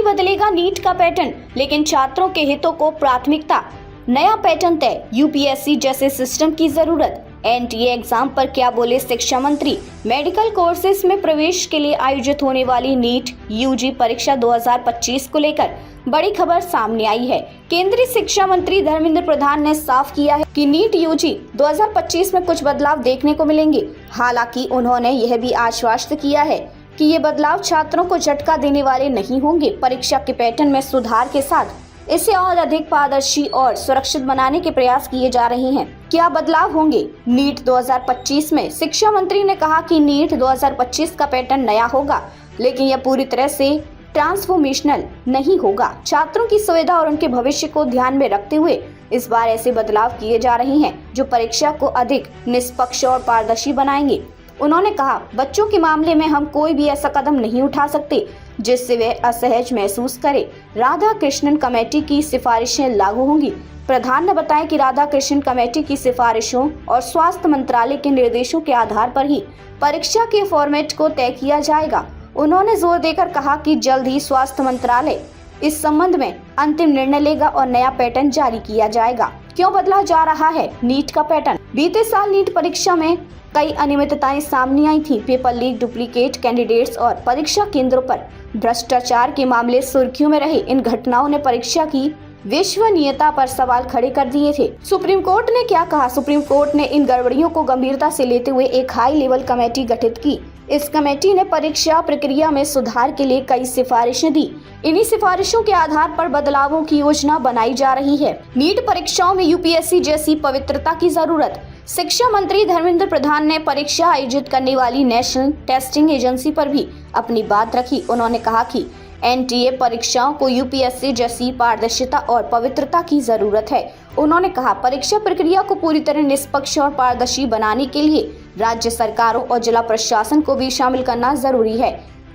नहीं बदलेगा नीट का पैटर्न, लेकिन छात्रों के हितों को प्राथमिकता। नया पैटर्न तय, यूपीएससी जैसे सिस्टम की जरूरत। एनटीए एग्जाम पर क्या बोले शिक्षा मंत्री। मेडिकल कोर्सेज में प्रवेश के लिए आयोजित होने वाली नीट यूजी परीक्षा 2025 को लेकर बड़ी खबर सामने आई है। केंद्रीय शिक्षा मंत्री धर्मेंद्र प्रधान ने साफ किया है कि नीट यूजी 2025 में कुछ बदलाव देखने को मिलेंगे। हालांकि उन्होंने यह भी आश्वस्त किया है कि ये बदलाव छात्रों को झटका देने वाले नहीं होंगे। परीक्षा के पैटर्न में सुधार के साथ इसे और अधिक पारदर्शी और सुरक्षित बनाने के प्रयास किए जा रहे हैं। क्या बदलाव होंगे नीट 2025 में? शिक्षा मंत्री ने कहा कि नीट 2025 का पैटर्न नया होगा, लेकिन यह पूरी तरह से ट्रांसफॉर्मेशनल नहीं होगा। छात्रों की सुविधा और उनके भविष्य को ध्यान में रखते हुए इस बार ऐसे बदलाव किए जा रहे हैं जो परीक्षा को अधिक निष्पक्ष और पारदर्शी बनाएंगे। उन्होंने कहा, बच्चों के मामले में हम कोई भी ऐसा कदम नहीं उठा सकते जिससे वे असहज महसूस करें। राधा कृष्णन कमेटी की सिफारिशें लागू होंगी। प्रधान ने बताया कि राधा कृष्णन कमेटी की सिफारिशों और स्वास्थ्य मंत्रालय के निर्देशों के आधार पर ही परीक्षा के फॉर्मेट को तय किया जाएगा। उन्होंने जोर देकर कहा कि जल्द ही स्वास्थ्य मंत्रालय इस संबंध में अंतिम निर्णय लेगा और नया पैटर्न जारी किया जाएगा। क्यों बदला जा रहा है नीट का पैटर्न? बीते साल नीट परीक्षा में कई अनियमितताएं सामने आई थी। पेपर लीक, डुप्लीकेट कैंडिडेट्स और परीक्षा केंद्रों पर भ्रष्टाचार के मामले सुर्खियों में रहे। इन घटनाओं ने परीक्षा की विश्वसनीयता पर सवाल खड़े कर दिए थे। सुप्रीम कोर्ट ने क्या कहा? सुप्रीम कोर्ट ने इन गड़बड़ियों को गंभीरता से लेते हुए एक हाई लेवल कमेटी गठित की। इस कमेटी ने परीक्षा प्रक्रिया में सुधार के लिए कई सिफारिशें दी। इन्हीं सिफारिशों के आधार पर बदलावों की योजना बनाई जा रही है। नीट परीक्षाओं में यूपीएससी जैसी पवित्रता की जरूरत। शिक्षा मंत्री धर्मेंद्र प्रधान ने परीक्षा आयोजित करने वाली नेशनल टेस्टिंग एजेंसी पर भी अपनी बात रखी। उन्होंने कहा कि एनटीए परीक्षाओं को यूपीएससी जैसी पारदर्शिता और पवित्रता की जरूरत है। उन्होंने कहा, परीक्षा प्रक्रिया को पूरी तरह निष्पक्ष और पारदर्शी बनाने के लिए राज्य सरकारों और जिला प्रशासन को भी शामिल करना जरूरी है।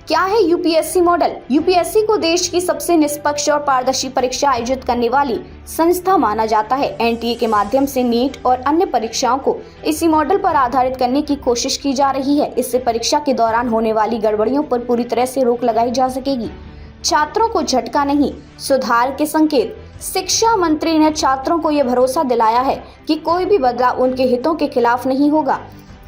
क्या है यूपीएससी मॉडल? यूपीएससी को देश की सबसे निष्पक्ष और पारदर्शी परीक्षा आयोजित करने वाली संस्था माना जाता है। एनटीए के माध्यम से नीट और अन्य परीक्षाओं को इसी मॉडल पर आधारित करने की कोशिश की जा रही है। इससे परीक्षा के दौरान होने वाली गड़बड़ियों पर पूरी तरह से रोक लगाई जा सकेगी। छात्रों को झटका नहीं, सुधार के संकेत। शिक्षा मंत्री ने छात्रों को यह भरोसा दिलाया है कि कोई भी बदलाव उनके हितों के खिलाफ नहीं होगा।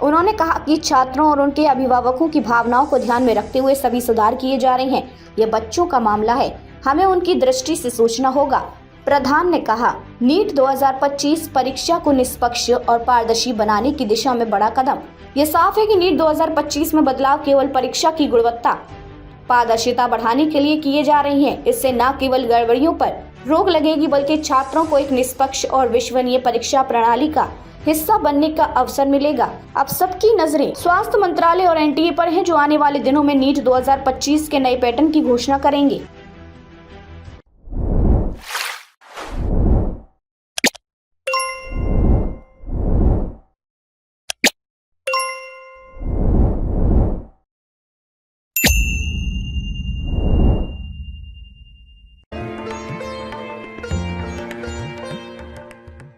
उन्होंने कहा कि छात्रों और उनके अभिभावकों की भावनाओं को ध्यान में रखते हुए सभी सुधार किए जा रहे हैं। यह बच्चों का मामला है, हमें उनकी दृष्टि से सोचना होगा। प्रधान ने कहा, नीट 2025 परीक्षा को निष्पक्ष और पारदर्शी बनाने की दिशा में बड़ा कदम। ये साफ है कि नीट 2025 में बदलाव केवल परीक्षा की गुणवत्ता, पारदर्शिता बढ़ाने के लिए किए जा रहे हैं। इससे न केवल गड़बड़ियों पर रोक लगेगी, बल्कि छात्रों को एक निष्पक्ष और विश्वसनीय परीक्षा प्रणाली का हिस्सा बनने का अवसर मिलेगा। अब सबकी नजरें स्वास्थ्य मंत्रालय और एनटीए पर हैं, जो आने वाले दिनों में नीट 2025 के नए पैटर्न की घोषणा करेंगे।